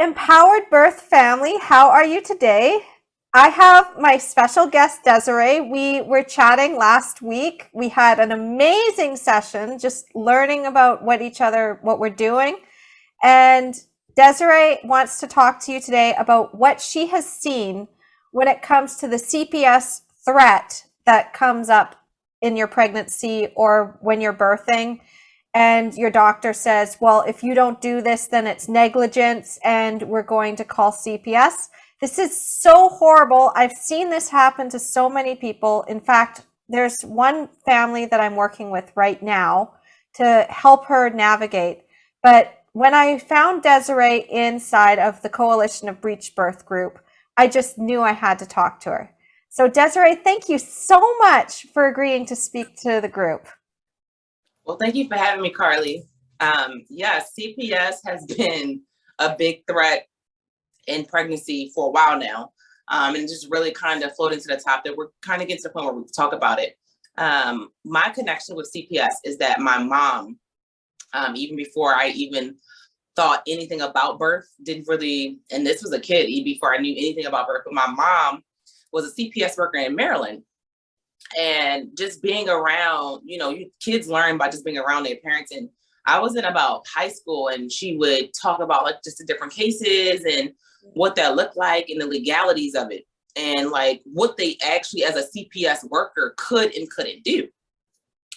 Empowered Birth family, how are you today? I have my special guest, Desiree. We were chatting last week. We had an amazing session just learning about what we're doing. And Desiree wants to talk to you today about what she has seen when it comes to the CPS threat that comes up in your pregnancy or when you're birthing. And your doctor says, well, if you don't do this, then it's negligence and we're going to call CPS. This is so horrible. I've seen this happen to so many people. In fact, there's one family that I'm working with right now to help her navigate. But when I found Desiree inside of the Coalition of Breech Birth group, I just knew I had to talk to her. So Desiree, thank you so much for agreeing to speak to the group. Well, thank you for having me, Carly. Yes, CPS has been a big threat in pregnancy for a while now. And just really kind of floating to the top that we're kind of getting to the point where we talk about it. My connection with CPS is that my mom, even before I even thought anything about birth, didn't really, and this was a kid, even before I knew anything about birth, but my mom was a CPS worker in Maryland. And just being around, kids learn by just being around their parents. And I was in about high school and she would talk about like just the different cases and what that looked like and the legalities of it. And like what they actually as a CPS worker could and couldn't do.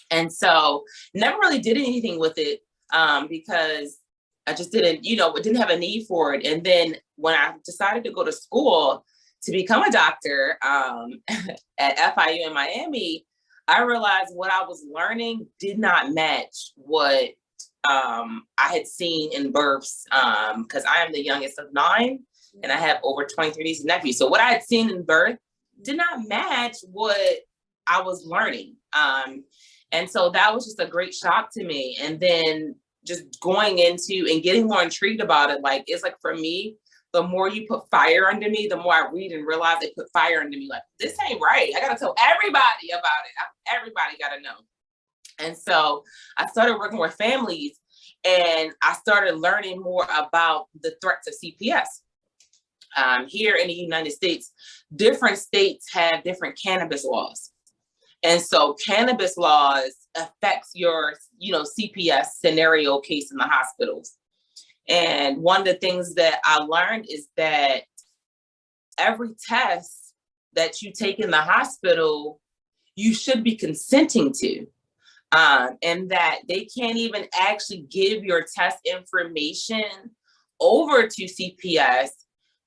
And so never really did anything with it because I just didn't have a need for it. And then when I decided to go to school to become a doctor at FIU in Miami, I realized what I was learning did not match what I had seen in births because I am the youngest of 9 and I have over 23 nieces and nephews. So what I had seen in birth did not match what I was learning. And so that was just a great shock to me. And then just going into and getting more intrigued about it, like it's like for me, the more you put fire under me, the more I read and realize they put fire under me. Like, this ain't right. I got to tell everybody about it. Everybody got to know. And so I started working with families and I started learning more about the threats of CPS. Here in the United States, different states have different cannabis laws. And so cannabis laws affects your, CPS scenario case in the hospitals. And one of the things that I learned is that every test that you take in the hospital, you should be consenting to, and that they can't even actually give your test information over to CPS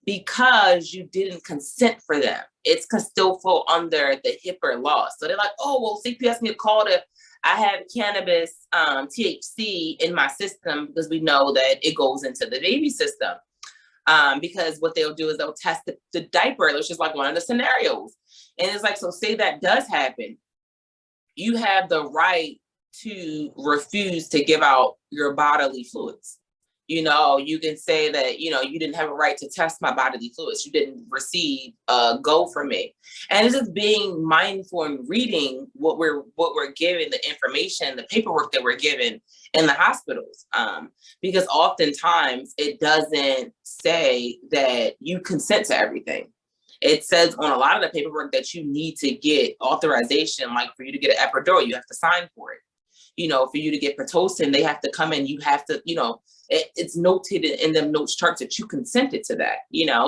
because you didn't consent for them. It's can still fall under the HIPAA law. So they're like, oh, well, CPS need to call if I have cannabis, THC in my system because we know that it goes into the baby system. Because what they'll do is they'll test the diaper, which is like one of the scenarios. And it's like, so say that does happen. You have the right to refuse to give out your bodily fluids. You can say that, you didn't have a right to test my bodily fluids. You didn't receive a go from me. And it's just being mindful and reading what we're given, the information, the paperwork that we're given in the hospitals. Because oftentimes it doesn't say that you consent to everything. It says on a lot of the paperwork that you need to get authorization, like for you to get an epidural, you have to sign for it. For you to get Pitocin, they have to come in, you have to, it's noted in them notes charts that you consented to that,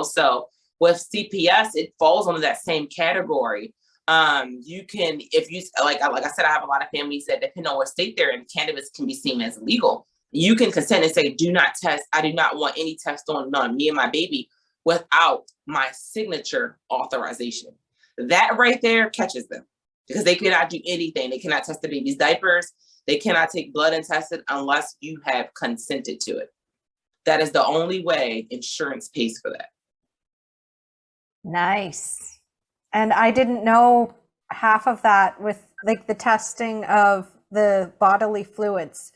So with CPS, it falls under that same category. You can, if you, like I said, I have a lot of families that depend on what state they're in, cannabis can be seen as illegal. You can consent and say, do not test. I do not want any test on none, me and my baby, without my signature authorization. That right there catches them because they cannot do anything. They cannot test the baby's diapers. They cannot take blood and test it unless you have consented to it. That is the only way insurance pays for that. Nice. And I didn't know half of that with like the testing of the bodily fluids,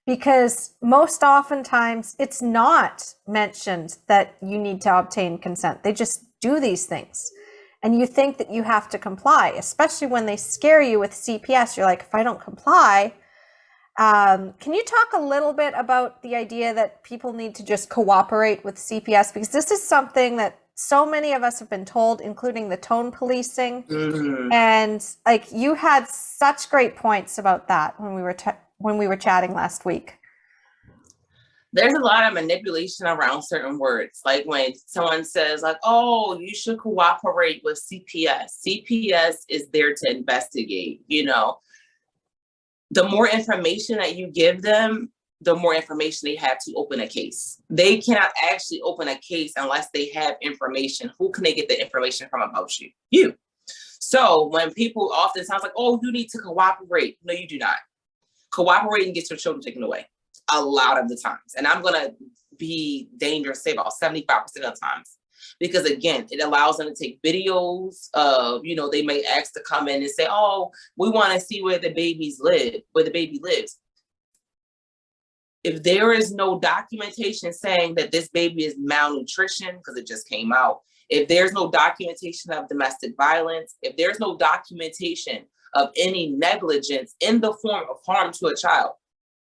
because most oftentimes it's not mentioned that you need to obtain consent. They just do these things. And you think that you have to comply, especially when they scare you with CPS. You're like, if I don't comply, Can you talk a little bit about the idea that people need to just cooperate with CPS? Because this is something that so many of us have been told, including the tone policing. Mhm. And like you had such great points about that when we were chatting last week. There's a lot of manipulation around certain words. Like when someone says like, oh, you should cooperate with CPS. CPS is there to investigate, you know. The more information that you give them, the more information they have to open a case. They cannot actually open a case unless they have information. Who can they get the information from about you? You. So when people often sounds like, oh, you need to cooperate. No, you do not. Cooperating gets your children taken away a lot of the times. And I'm gonna be dangerous, say about 75% of the times. Because again, it allows them to take videos of, you know, they may ask to come in and say, oh, we want to see where the babies live, where the baby lives. If there is no documentation saying that this baby is malnutrition, because it just came out, if there's no documentation of domestic violence, if there's no documentation of any negligence in the form of harm to a child,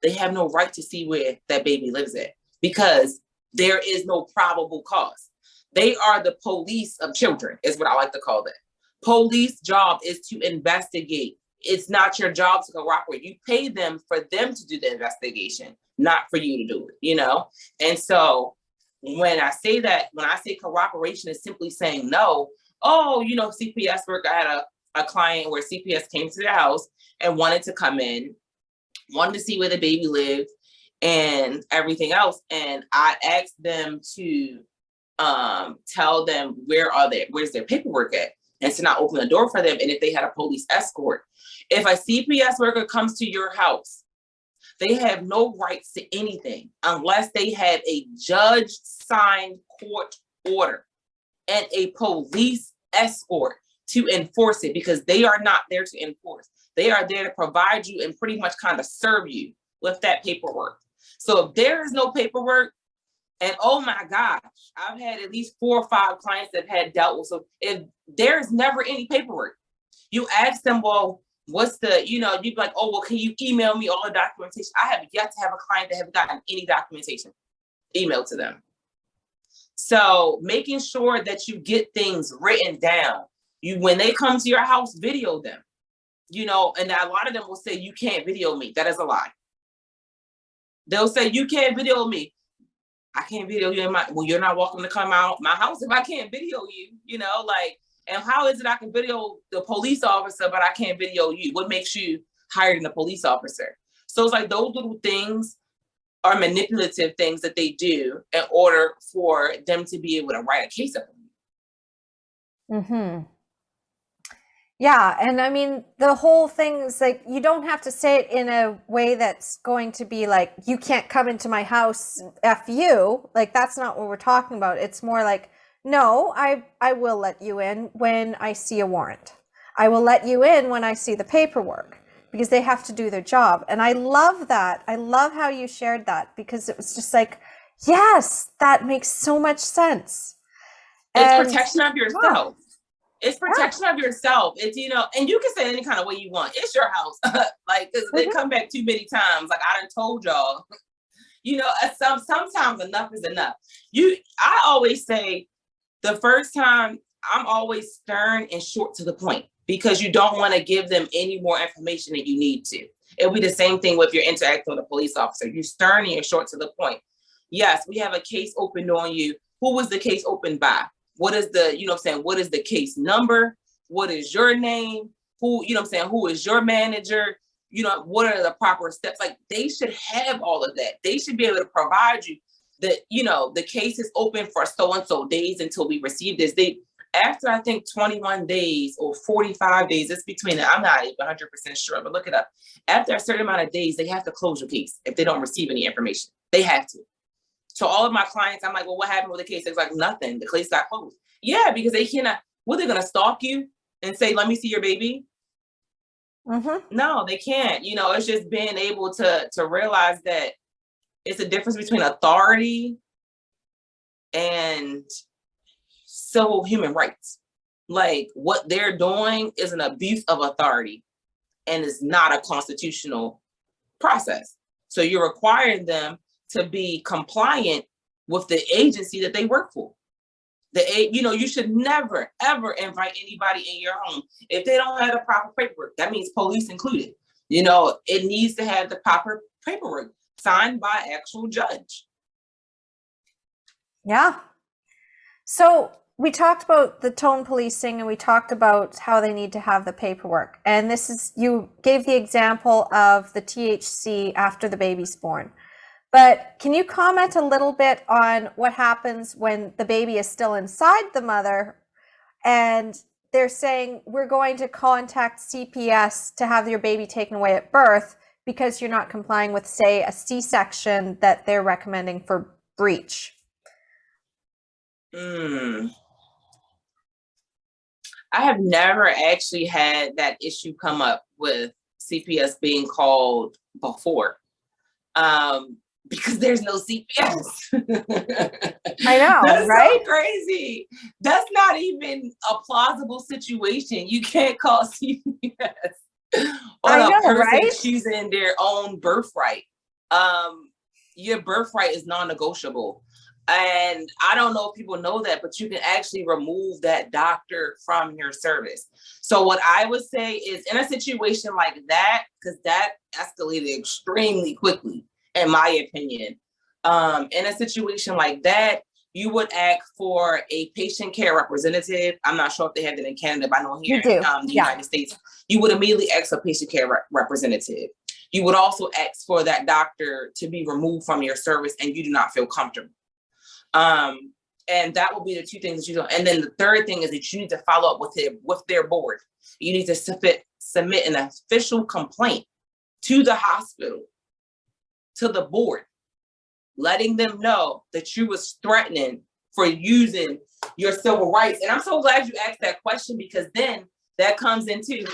they have no right to see where that baby lives at, because there is no probable cause. They are the police of children, is what I like to call them. Police job is to investigate. It's not your job to cooperate. You pay them for them to do the investigation, not for you to do it, you know? And so when I say that, when I say cooperation is simply saying no, oh, you know, CPS work, I had a client where CPS came to their house and wanted to come in, wanted to see where the baby lived and everything else. And I asked them to tell them where's their paperwork at, and to not open the door for them, and if they had a police escort. If a CPS worker comes to your house, they have no rights to anything unless they have a judge signed court order and a police escort to enforce it, because they are not there to enforce. They are there to provide you and pretty much kind of serve you with that paperwork. So if there is no paperwork, and oh my gosh, I've had at least 4 or 5 clients that have had dealt with, so if there's never any paperwork, you ask them, well, what's the, you know, you'd be like, oh, well, can you email me all the documentation? I have yet to have a client that have gotten any documentation emailed to them. So making sure that you get things written down. When they come to your house, video them, you know, and a lot of them will say, you can't video me. That is a lie. They'll say, you can't video me. I can't video you well, you're not welcome to come out my house if I can't video you, you know, like, and how is it I can video the police officer, but I can't video you? What makes you higher than a police officer? So it's like those little things are manipulative things that they do in order for them to be able to write a case up. Mm-hmm. Yeah, and I mean, the whole thing is like, you don't have to say it in a way that's going to be like, you can't come into my house, F you. Like, that's not what we're talking about. It's more like, no, I will let you in when I see a warrant. I will let you in when I see the paperwork, because they have to do their job. And I love that. I love how you shared that, because it was just like, yes, that makes so much sense. It's protection of yourself. Yeah. It's protection of yourself. It's, you know, and you can say any kind of way you want. It's your house. Like, because they come back too many times. Like, I done told y'all, you know, sometimes enough is enough. I always say the first time, I'm always stern and short to the point, because you don't want to give them any more information than you need to. It'll be the same thing with your interacting with a police officer. You're stern and you're short to the point. Yes, we have a case opened on you. Who was the case opened by? What is the, you know what I'm saying, what is the case number? What is your name? Who, you know what I'm saying, who is your manager? You know, what are the proper steps? Like, they should have all of that. They should be able to provide you that, you know, the case is open for so-and-so days until we receive this. After I think 21 days or 45 days, it's between, I'm not even 100% sure, but look it up. After a certain amount of days, they have to close your case if they don't receive any information. They have to. So all of my clients, I'm like, well, what happened with the case? It's like, nothing. The case got closed. Yeah, because they cannot, what, they're going to stalk you and say, let me see your baby? Mm-hmm. No, they can't. You know, it's just being able to realize that it's a difference between authority and civil human rights. Like, what they're doing is an abuse of authority and is not a constitutional process. So you're requiring them to be compliant with the agency that they work for. You should never, ever invite anybody in your home if they don't have the proper paperwork. That means police included. It needs to have the proper paperwork signed by actual judge. Yeah. So we talked about the tone policing, and we talked about how they need to have the paperwork. And you gave the example of the THC after the baby's born. But can you comment a little bit on what happens when the baby is still inside the mother and they're saying, we're going to contact CPS to have your baby taken away at birth because you're not complying with, say, a C-section that they're recommending for breech? I have never actually had that issue come up with CPS being called before. Because there's no CPS. I know, That's right? so crazy. That's not even a plausible situation. You can't call CPS on a person choosing their own birthright. Your birthright is non-negotiable. And I don't know if people know that, but you can actually remove that doctor from your service. So what I would say is, in a situation like that, because that escalated extremely quickly, in my opinion, in a situation like that, you would ask for a patient care representative. I'm not sure if they have that in Canada, but I know here in the United States, you would immediately ask a patient care representative. You would also ask for that doctor to be removed from your service and you do not feel comfortable. And that will be the two things that you do. And then the third thing is that you need to follow up with their board. You need to submit an official complaint to the hospital, to the board, letting them know that you was threatening for using your civil rights. And I'm so glad you asked that question, because then that comes into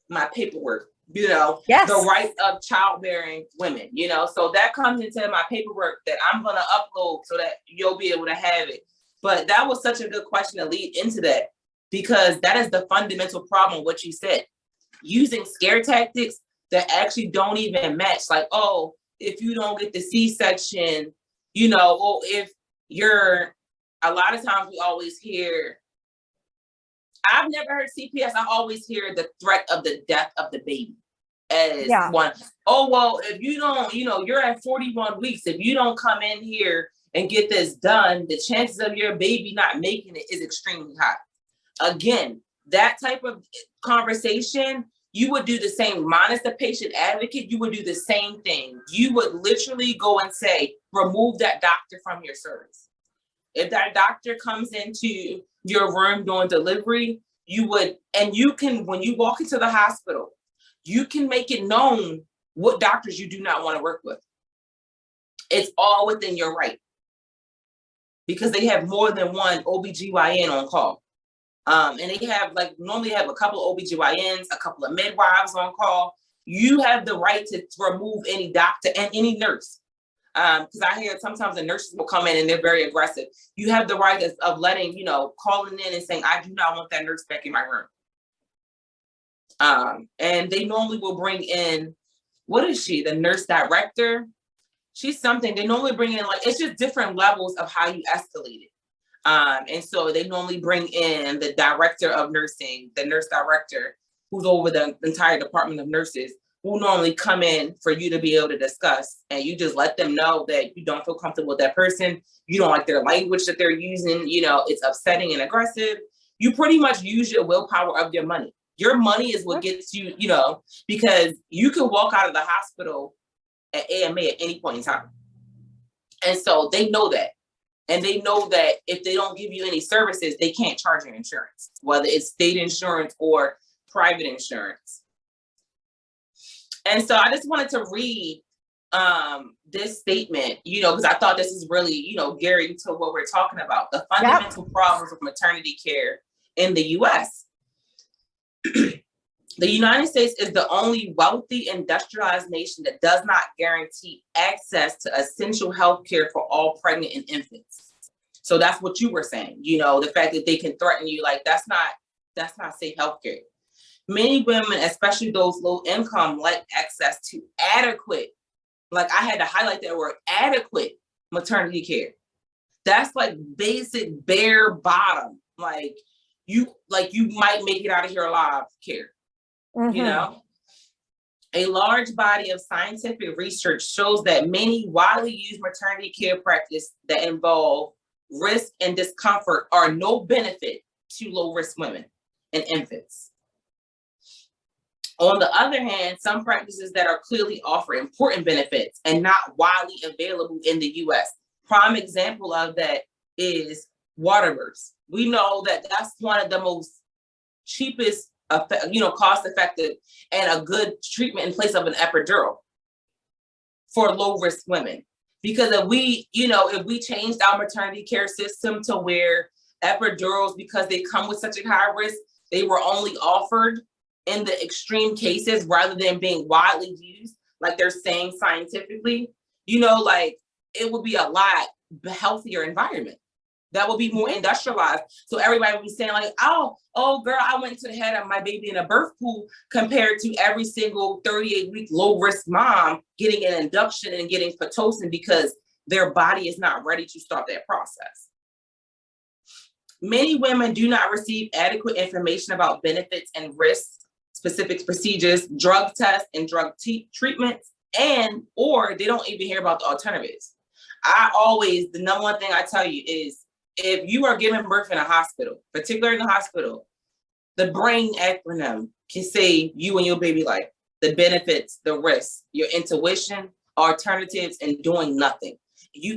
my paperwork, the rights of childbearing women, so that comes into my paperwork that I'm going to upload so that you'll be able to have it. But that was such a good question to lead into that, because that is the fundamental problem, what you said, using scare tactics that actually don't even match. Like, oh, if you don't get the C-section, if you're, a lot of times we always hear, I've never heard CPS, I always hear the threat of the death of the baby as one. Oh, well, if you don't, you're at 41 weeks. If you don't come in here and get this done, the chances of your baby not making it is extremely high. Again, that type of conversation, you would do the same, minus the patient advocate, you would do the same thing. You would literally go and say, remove that doctor from your service. If that doctor comes into your room during delivery, you can, when you walk into the hospital, you can make it known what doctors you do not want to work with. It's all within your right, because they have more than one OBGYN on call. And they have normally have a couple of OBGYNs, a couple of midwives on call. You have the right to remove any doctor and any nurse. Because I hear sometimes the nurses will come in and they're very aggressive. You have the right of letting, calling in and saying, I do not want that nurse back in my room. And they normally will bring in, what is she? The nurse director? She's something. They normally bring in, it's just different levels of how you escalate it. And so they normally bring in the director of nursing, the nurse director, who's over the entire department of nurses, who normally come in for you to be able to discuss. And you just let them know that you don't feel comfortable with that person. You don't like their language that they're using. It's upsetting and aggressive. You pretty much use your willpower of your money. Your money is what gets you, because you can walk out of the hospital at AMA at any point in time. And so they know that. And they know that if they don't give you any services, they can't charge your insurance, whether it's state insurance or private insurance. And so I just wanted to read this statement, because I thought this is really, gearing to what we're talking about, the fundamental problems of maternity care in the US. The United States is the only wealthy, industrialized nation that does not guarantee access to essential health care for all pregnant and infants. So that's what you were saying, the fact that they can threaten you, that's not safe health care. Many women, especially those low income, lack access to adequate, like I had to highlight that word, adequate maternity care. That's like basic bare bottom. Like you might make it out of here alive care, you know? A large body of scientific research shows that many widely used maternity care practices that involve risk and discomfort are no benefit to low risk women and infants. On the other hand, some practices that are clearly offer important benefits and not widely available in the US. Prime example of that is water births. We know that that's one of the most cheapest, cost effective and a good treatment in place of an epidural for low risk women. Because if we changed our maternity care system to where epidurals, because they come with such a high risk, they were only offered in the extreme cases rather than being widely used, like they're saying scientifically, it would be a lot healthier environment that will be more industrialized. So everybody would be saying like, oh girl, I went to the head of my baby in a birth pool, compared to every single 38-week low risk mom getting an induction and getting Pitocin because their body is not ready to start that process. Many women do not receive adequate information about benefits and risks, specific procedures, drug tests and drug treatments, or they don't even hear about the alternatives. The number one thing I tell you is, if you are giving birth in a hospital, particularly in the hospital, the BRAIN acronym can save you and your baby life. The benefits, the risks, your intuition, alternatives, and doing nothing.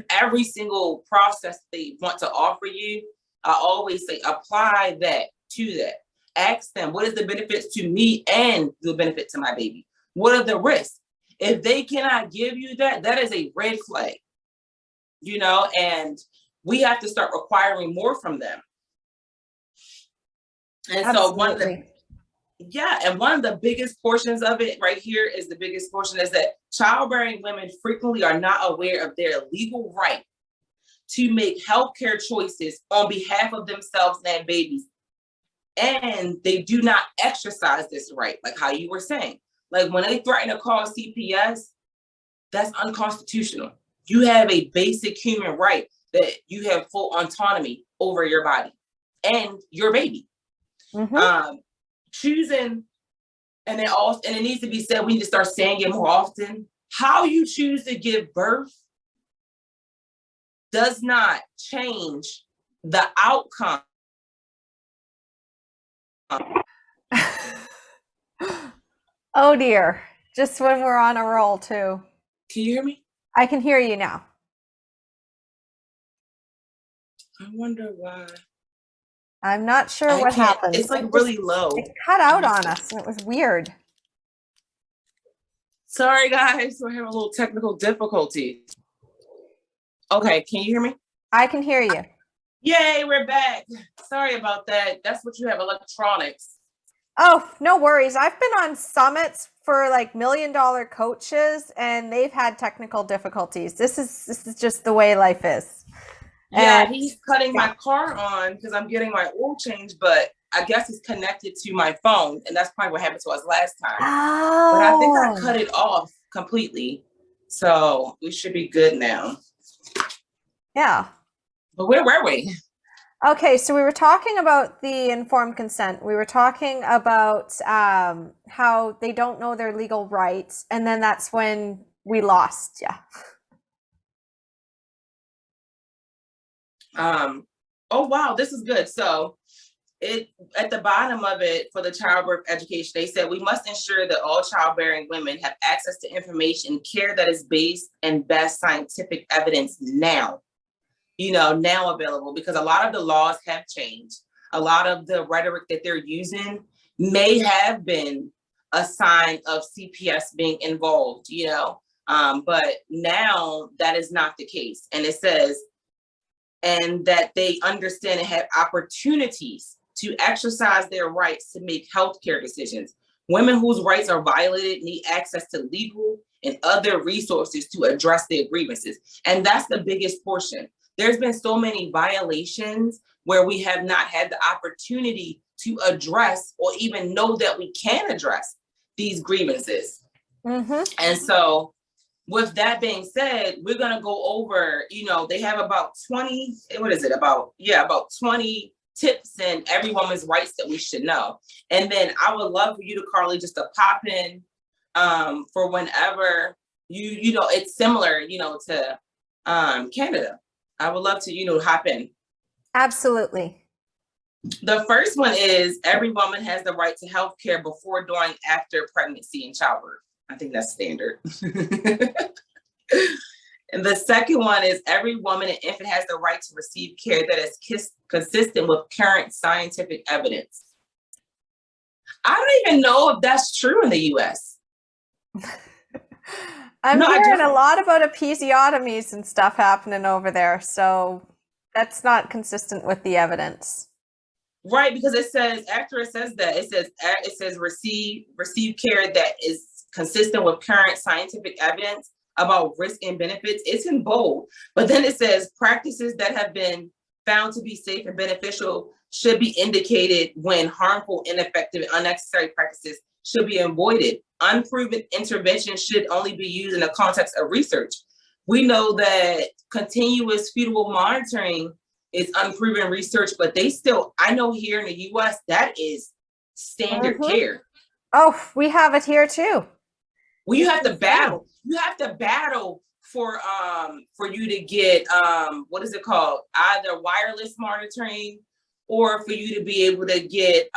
Every single process they want to offer you, I always say, apply that to that. Ask them, what is the benefits to me and the benefit to my baby? What are the risks? If they cannot give you that, that is a red flag, and we have to start requiring more from them. And Absolutely. so one of the biggest portions of it right here is that childbearing women frequently are not aware of their legal right to make healthcare choices on behalf of themselves and their babies. And they do not exercise this right, like how you were saying. Like when they threaten to call CPS, that's unconstitutional. You have a basic human right that you have full autonomy over your body and your baby. Choosing, and it needs to be said, we need to start saying it more often. How you choose to give birth does not change the outcome. Oh dear. Just when we're on a roll too. Can you hear me? I can hear you now. I wonder why. I'm not sure what happened. It's like really low. It cut out on us and it was weird. Sorry guys, we're having a little technical difficulty. Okay, can you hear me? I can hear you. Yay, we're back. Sorry about that. That's what you have, electronics. Oh, no worries. I've been on summits for like $1 million coaches and they've had technical difficulties. This is just the way life is. Yeah, he's cutting my car on because I'm getting my oil change, but I guess it's connected to my phone, and that's probably what happened to us last time. Oh. But I think I cut it off completely, so we should be good now. Yeah. But where were we? Okay, so we were talking about the informed consent. We were talking about how they don't know their legal rights, and then that's when we lost. Yeah. Oh wow, this is good. So at the bottom of it, for the childbirth education, they said we must ensure that all childbearing women have access to information and care that is based in best scientific evidence now available, because a lot of the laws have changed. A lot of the rhetoric that they're using may have been a sign of CPS being involved, but now that is not the case. And it says, and that they understand and have opportunities to exercise their rights to make healthcare decisions. Women whose rights are violated need access to legal and other resources to address their grievances. And that's the biggest portion. There's been so many violations where we have not had the opportunity to address or even know that we can address these grievances. And so with that being said, we're going to go over, they have about 20, about 20 tips and every woman's rights that we should know. And then I would love for you to, Carly, just to pop in for whenever it's similar, to Canada. I would love to, hop in. Absolutely. The first one is every woman has the right to health care before, during, after pregnancy and childbirth. I think that's standard. And the second one is every woman and infant has the right to receive care that is consistent with current scientific evidence. I don't even know if that's true in the US. I'm hearing a lot about episiotomies and stuff happening over there. So that's not consistent with the evidence. Right, because it says, after it says that, it says receive care that is consistent with current scientific evidence about risk and benefits. It's in bold, but then it says practices that have been found to be safe and beneficial should be indicated when harmful, ineffective, and unnecessary practices should be avoided. Unproven intervention should only be used in the context of research. We know that continuous fetal monitoring is unproven research, but I know here in the US, that is standard care. Oh, we have it here too. Well, you have to battle. You have to battle for you to get what is it called? Either wireless monitoring or for you to be able to get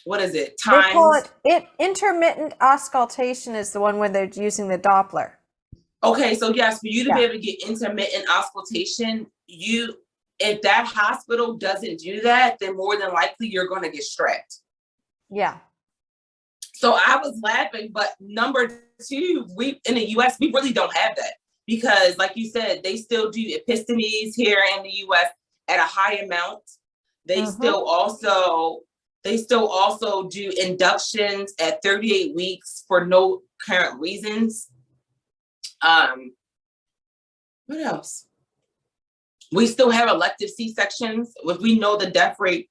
what is it? They call it intermittent auscultation is the one where they're using the Doppler. Okay, so yes, for you to be able to get intermittent auscultation, if that hospital doesn't do that, then more than likely you're going to get strapped. Yeah. So I was laughing, but number two, we in the US, we really don't have that because like you said, they still do episiotomies here in the US at a high amount. They still also do inductions at 38 weeks for no current reasons. What else? We still have elective C-sections. If we know the death rate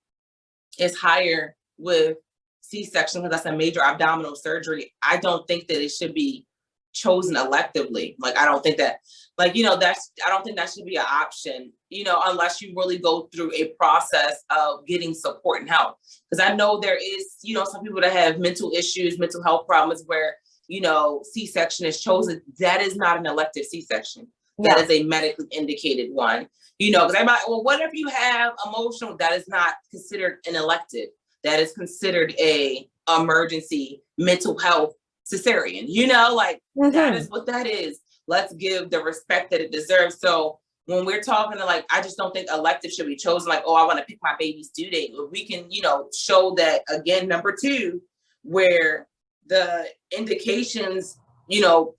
is higher with C-section because that's a major abdominal surgery, I don't think that it should be chosen electively. Like, I don't think that, I don't think that should be an option, unless you really go through a process of getting support and help. Because I know there is, some people that have mental issues, mental health problems where, C-section is chosen. That is not an elective C-section. That is a medically indicated one, because everybody, well, what if you have emotional? That is not considered an elective. That is considered a emergency mental health cesarean, that is what that is. Let's give the respect that it deserves. So when we're talking to I just don't think elective should be chosen. I want to pick my baby's due date. We can, show that again, number two, where the indications,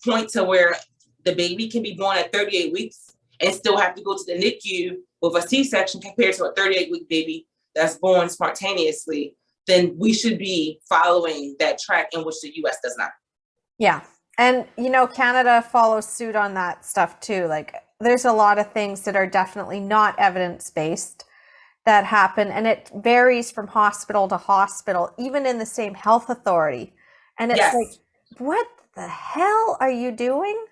point to where the baby can be born at 38 weeks and still have to go to the NICU with a C-section compared to a 38-week baby that's born spontaneously, then we should be following that track in which the US does not. Yeah. And, Canada follows suit on that stuff too. There's a lot of things that are definitely not evidence-based that happen. And it varies from hospital to hospital, even in the same health authority. And it's what the hell are you doing?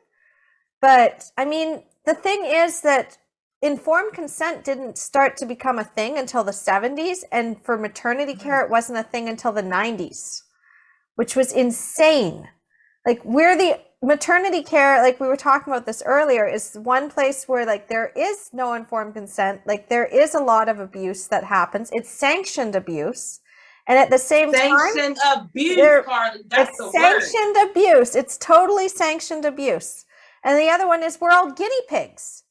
But the thing is that informed consent didn't start to become a thing until the 70s. And for maternity care, it wasn't a thing until the 90s, which was insane. We're the maternity care, we were talking about this earlier, is one place where there is no informed consent. There is a lot of abuse that happens. It's sanctioned abuse. And at the same time, sanctioned abuse, Carly, that's the word. Sanctioned abuse. It's totally sanctioned abuse. And the other one is we're all guinea pigs.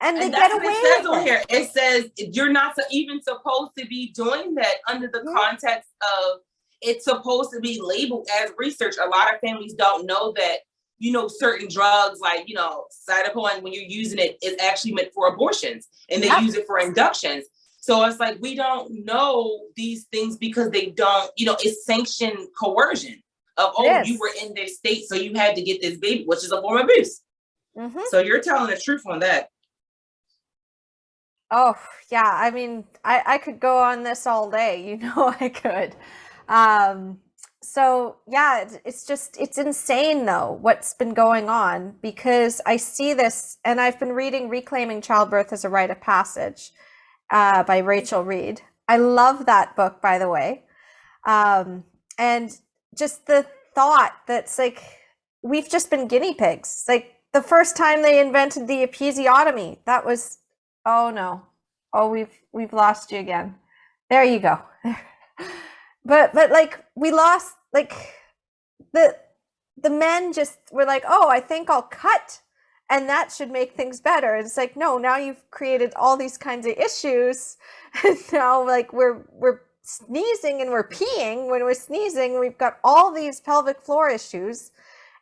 And they get away with it. Here. It says you're not even supposed to be doing that under the context of it's supposed to be labeled as research. A lot of families don't know that, certain drugs like, cytokine, when you're using it, is actually meant for abortions and they use it for inductions. So it's we don't know these things because they don't, it's sanctioned coercion of, you were in this state, so you had to get this baby, which is a form of abuse. So you're telling the truth on that. Oh, yeah. I mean, I could go on this all day. You know, I could. Um, so yeah, it's just, it's insane though, what's been going on, because I see this, and I've been reading Reclaiming Childbirth as a Rite of Passage, by Rachel Reed. I love that book, by the way. And just the thought that's like, we've just been guinea pigs. Like the first time they invented the episiotomy, that was, oh no, oh we've lost you again. There you go. But like we lost, like the the men just were like, oh, I think I'll cut, and that should make things better. And it's like, no, now you've created all these kinds of issues, and now like we're sneezing and we're peeing when we're sneezing. We've got all these pelvic floor issues,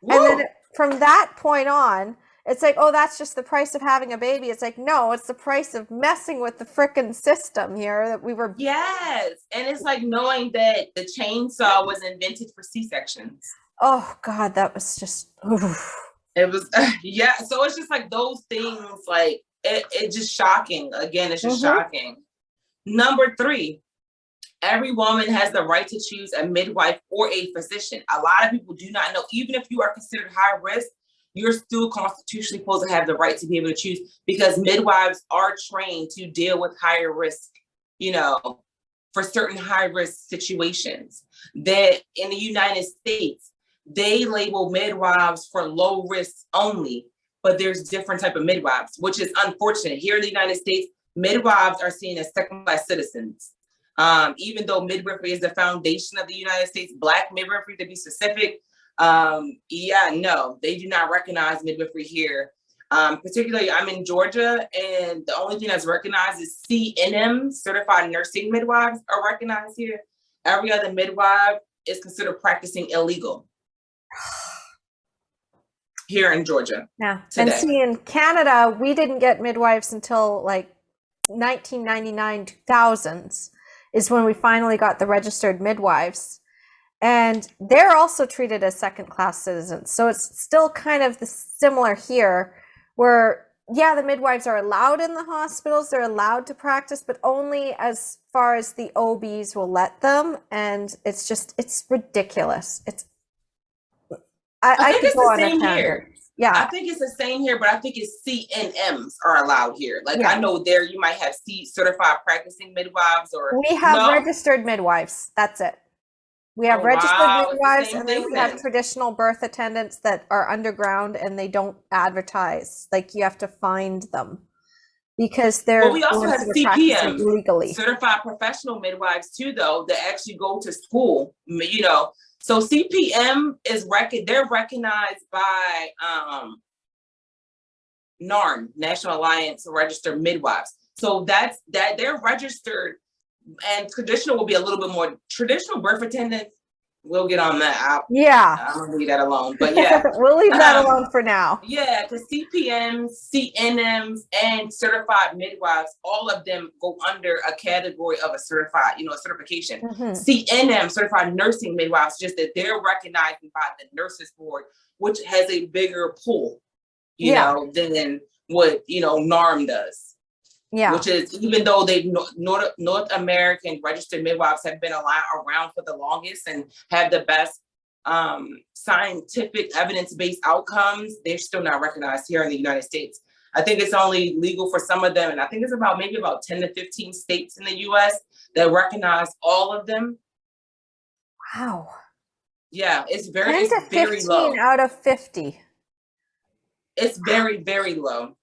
and Woo! then from that point on, it's like, oh, that's just the price of having a baby. It's like, no, it's the price of messing with the frickin' system here that we were. Yes. And it's like knowing that the chainsaw was invented for C-sections. Oh God, that was just. Oof. It was, yeah. So it's just like those things, like it's just shocking. Again, it's just shocking. Number 3, every woman has the right to choose a midwife or a physician. A lot of people do not know, even if you are considered high risk, you're still constitutionally supposed to have the right to be able to choose, because midwives are trained to deal with higher risk, you know, for certain high risk situations. That in the United States, they label midwives for low risk only, but there's different type of midwives, which is unfortunate. Here in the United States, midwives are seen as second-class citizens. Even though midwifery is the foundation of the United States, Black midwifery to be specific, no, they do not recognize midwifery here. Particularly, I'm in Georgia, and the only thing that's recognized is CNM, certified nursing midwives, are recognized here. Every other midwife is considered practicing illegal here in Georgia. Yeah. Today. And see, in Canada, we didn't get midwives until like 1999, 2000s is when we finally got the registered midwives. And they're also treated as second class citizens. So it's still kind of the similar here, where, yeah, the midwives are allowed in the hospitals, they're allowed to practice, but only as far as the OBs will let them. And it's just, it's ridiculous. It's, I I think could it's go the on a same tangent. here. Yeah. I think it's the same here, but I think it's CNMs are allowed here. Like, Yeah. I know there you might have certified practicing midwives, or We have no. registered midwives. That's it. We have Oh, registered wow. It's the midwives, same and then thing we have then. traditional birth attendants that are underground and they don't advertise. Like you have to find them because Well, they're we the also ones have that are practicing CPMs, illegally. certified professional midwives too, though, that actually go to school, you know. So CPM is they're recognized by NARM, National Alliance of Registered Midwives. So that they're registered, and traditional will be a little bit more traditional birth attendants. We'll get on that. Yeah. I'm gonna leave that alone. But yeah, We'll leave that alone for now. yeah, because CPMs, CNMs, and certified midwives, all of them go under a category of a certified, a certification. CNM, certified nursing midwives, just that they're recognized by the nurses board, which has a bigger pool, than what NARM does. Yeah. Which is, even though North American registered midwives have been around for the longest and have the best scientific evidence-based outcomes, they're still not recognized here in the United States. I think it's only legal for some of them, and I think it's maybe about 10 to 15 states in the US that recognize all of them. Wow. Yeah, it's 10 to 15 very low. out of 50. It's very, very low.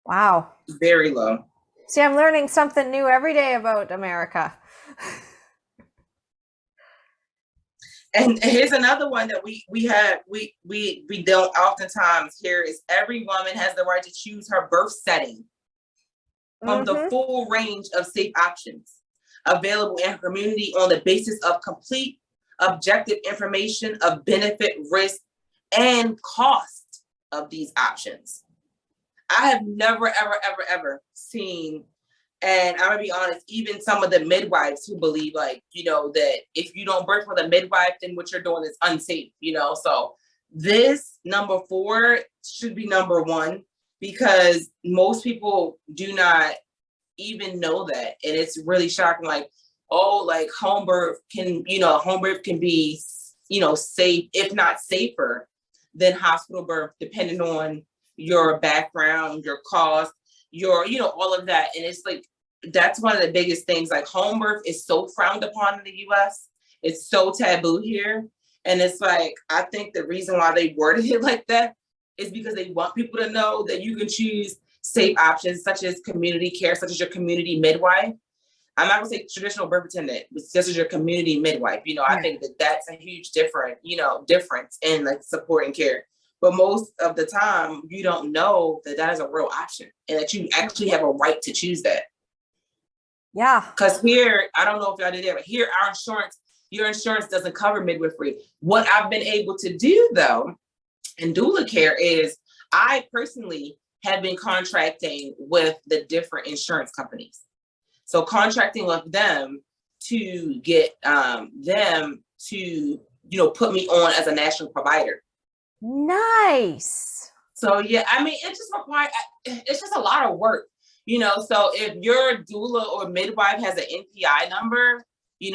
Wow. Very low. See, I'm learning something new every day about America. And here's another one that we don't oftentimes hear is every woman has the right to choose her birth setting from the full range of safe options available in her community on the basis of complete objective information of benefit, risk, and cost of these options. I have never, ever, ever, ever seen, and I'm gonna be honest, even some of the midwives who believe that if you don't birth with a midwife, then what you're doing is unsafe, So this number 4 should be number 1, because most people do not even know that. And it's really shocking. Like, oh, like home birth can be, safe, if not safer than hospital birth, depending on your background, your cost, all of that. And it's like, that's one of the biggest things. Like, home birth is so frowned upon in the US. It's so taboo here. And it's like, I think the reason why they worded it like that is because they want people to know that you can choose safe options, such as community care, such as your community midwife. I'm not gonna say traditional birth attendant, but this is your community midwife. I think that that's a huge difference in like support and care. But most of the time, you don't know that that is a real option and that you actually have a right to choose that. Yeah. Because here, I don't know if y'all did that, but here, your insurance doesn't cover midwifery. What I've been able to do, though, in doula care is I personally have been contracting with the different insurance companies. So contracting with them to get them to, put me on as a national provider. Nice. So, yeah, I mean, it's just a lot of work, so if your doula or midwife has an NPI number,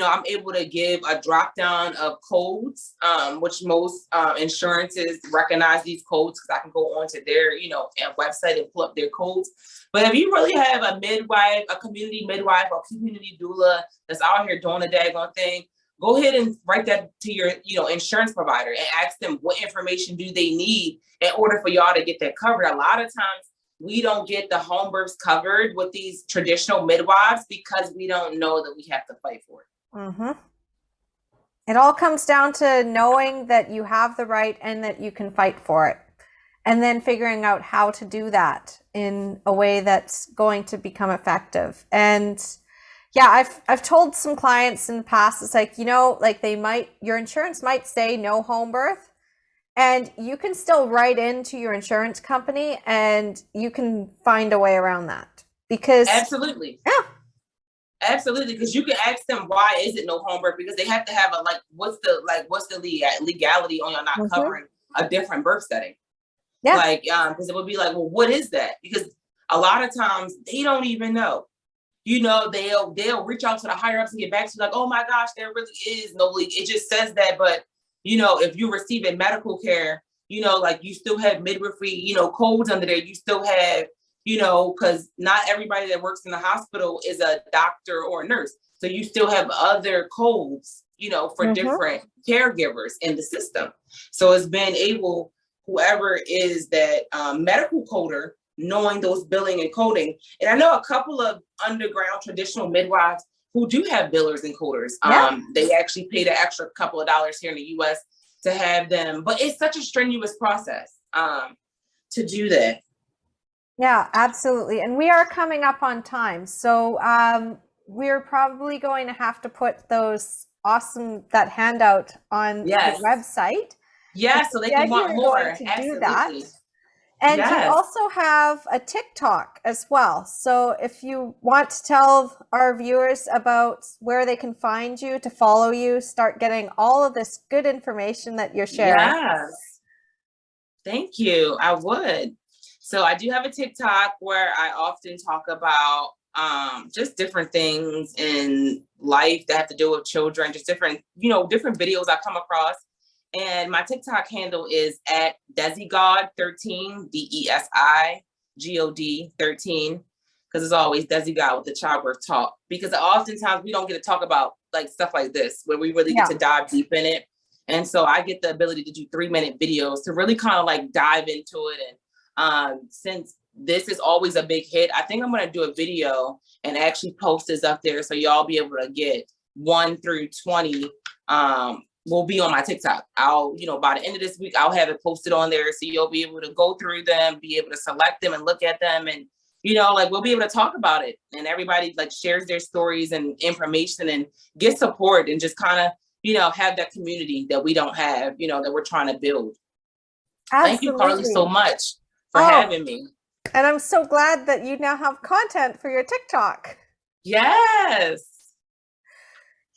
I'm able to give a drop down of codes, which most insurances recognize these codes because I can go onto their, website and pull up their codes. But if you really have a midwife, a community midwife or community doula that's out here doing the daggone thing, go ahead and write that to your, insurance provider and ask them what information do they need in order for y'all to get that covered. A lot of times we don't get the home births covered with these traditional midwives because we don't know that we have to fight for it. Mm-hmm. It all comes down to knowing that you have the right and that you can fight for it, and then figuring out how to do that in a way that's going to become effective. And yeah, I've told some clients in the past, it's like, your insurance might say no home birth, and you can still write into your insurance company and you can find a way around that. Because absolutely. Yeah. Absolutely, because you can ask them why is it no home birth, because they have to have what's the legality on y'all not covering a different birth setting. Yeah. Because it would be like, well, what is that? Because a lot of times they don't even know. They'll reach out to the higher ups and get back to you like, oh my gosh, there really is no legal. It just says that, but if you're receiving medical care, you still have midwifery, codes under there. You still have, because not everybody that works in the hospital is a doctor or a nurse. So you still have other codes, for different caregivers in the system. So it's been able, whoever is that medical coder, knowing those billing and coding. And I know a couple of underground traditional midwives who do have billers and coders. Yeah. They actually pay the extra couple of dollars here in the US to have them. But it's such a strenuous process to do that. Yeah, absolutely. And we are coming up on time. So we're probably going to have to put that handout on the website. Yeah, so they can want more. To do that. And you also have a TikTok as well. So if you want to tell our viewers about where they can find you, to follow you, start getting all of this good information that you're sharing. Yes. Thank you. I would. So I do have a TikTok where I often talk about just different things in life that have to do with children, just different videos I come across. And my TikTok handle is at DesiGod13, DESIGOD 13, because it's always DesiGod with the childbirth talk. Because oftentimes we don't get to talk about stuff like this, where we really get to dive deep in it. And so I get the ability to do 3-minute videos to really kind of dive into it. And since this is always a big hit, I think I'm going to do a video and actually post this up there so y'all be able to get 1 through 20. Will be on my TikTok. I'll, by the end of this week, I'll have it posted on there. So you'll be able to go through them, be able to select them and look at them. And, we'll be able to talk about it. And everybody shares their stories and information and get support and just kind of, have that community that we don't have, that we're trying to build. Absolutely. Thank you, Carly, so much for having me. And I'm so glad that you now have content for your TikTok. Yes.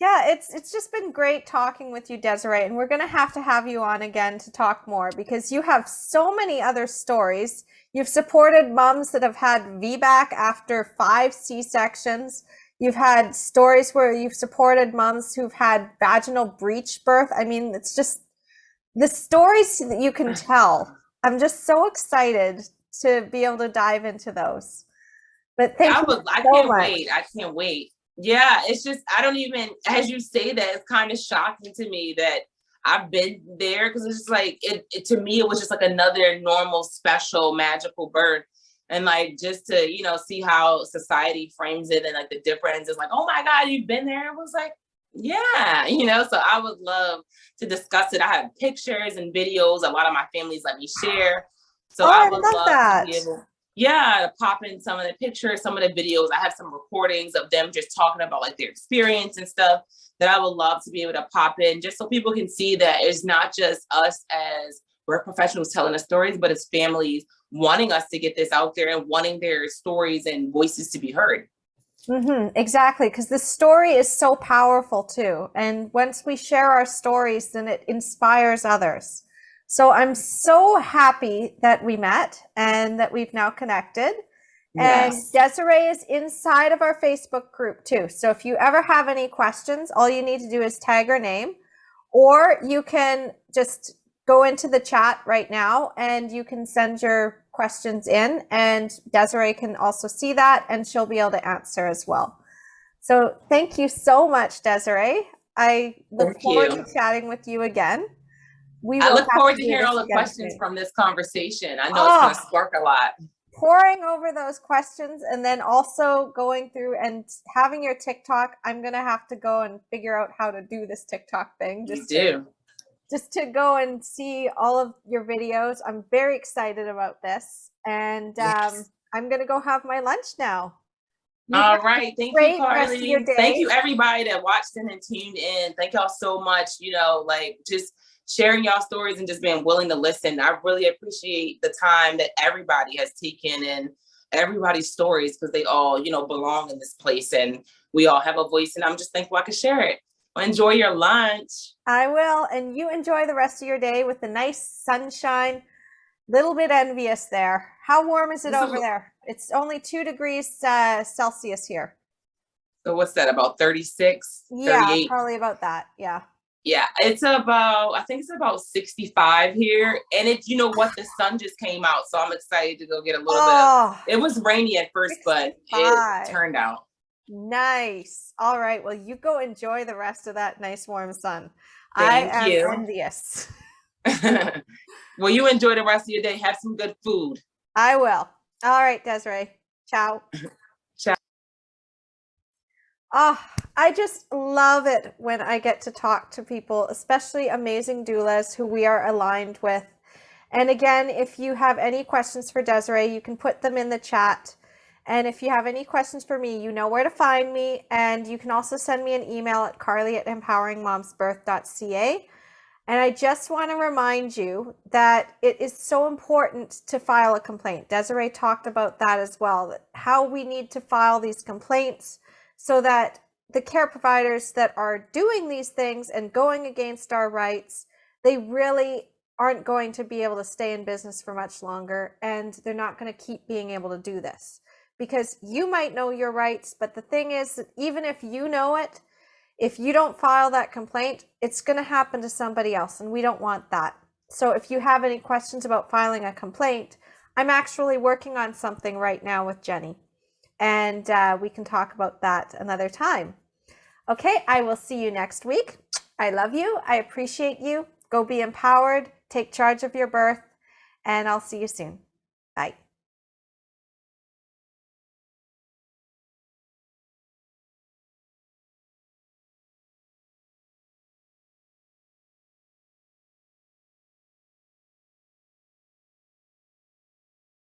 Yeah, it's just been great talking with you, Desiree, and we're going to have you on again to talk more because you have so many other stories. You've supported moms that have had VBAC after 5 C-sections. You've had stories where you've supported moms who've had vaginal breech birth. I mean, it's just the stories that you can tell. I'm just so excited to be able to dive into those. But thank you I so can't much. wait. I can't wait. Yeah, it's just, I don't even, as you say that, it's kind of shocking to me that I've been there because it's just like, to me, it was just like another normal, special, magical birth. And like, just to, see how society frames it and like the difference is like, oh my God, you've been there. It was like, yeah, so I would love to discuss it. I have pictures and videos. A lot of my families let me share. So Oh, I I would love love to be that. able, yeah, to pop in some of the pictures, some of the videos. I have some recordings of them just talking about like their experience and stuff that I would love to be able to pop in just so people can see that it's not just us as birth professionals telling the stories, but it's families wanting us to get this out there and wanting their stories and voices to be heard. Exactly, because the story is so powerful too. And once we share our stories, then it inspires others. So I'm so happy that we met and that we've now connected. And Yes. Desiree is inside of our Facebook group too. So if you ever have any questions, all you need to do is tag her name, or you can just go into the chat right now and you can send your questions in, and Desiree can also see that and she'll be able to answer as well. So thank you so much, Desiree. I look Thank forward you. to chatting with you again. We I will look have forward to to do hearing this all the again questions soon. from this conversation. I know it's going to Oh, spark a lot. poring over those questions and then also going through and having your TikTok. I'm going to have to go and figure out how to do this TikTok thing You do. just to go and see all of your videos. I'm very excited about this. And Yes. I'm going to go have my lunch now. You have All a right. Thank you, great rest of your Carly. Thank day. you, everybody that watched in and tuned in. Thank y'all so much. Like just sharing y'all stories and just being willing to listen. I really appreciate the time that everybody has taken and everybody's stories because they all, belong in this place and we all have a voice. And I'm just thankful I could share it. Well, enjoy your lunch. I will. And you enjoy the rest of your day with the nice sunshine. Little bit envious there. How warm is it over there? It's only 2 degrees Celsius here. So what's that, about 36, Yeah, 38? probably about that. Yeah. Yeah, I think it's about 65 here. And the sun just came out. So I'm excited to go get a little bit of, Oh, it was rainy at first, but it 65. turned out. Nice. All right. Well, you go enjoy the rest of that nice warm sun. I Thank am you. envious. Well, you enjoy the rest of your day. Have some good food. I will. All right, Desiree. Ciao. Ciao. Oh, I just love it when I get to talk to people, especially amazing doulas who we are aligned with. And again, if you have any questions for Desiree, you can put them in the chat. And if you have any questions for me, you know where to find me. And you can also send me an email at carly@empoweringmomsbirth.ca. And I just want to remind you that it is so important to file a complaint. Desiree talked about that as well, how we need to file these complaints so that the care providers that are doing these things and going against our rights, they really aren't going to be able to stay in business for much longer, and they're not going to keep being able to do this. Because you might know your rights, but the thing is that even if you know it, if you don't file that complaint, it's going to happen to somebody else, and we don't want that. So if you have any questions about filing a complaint, I'm actually working on something right now with Jenny, and we can talk about that another time. Okay, I will see you next week. I love you. I appreciate you. Go be empowered. Take charge of your birth, and I'll see you soon.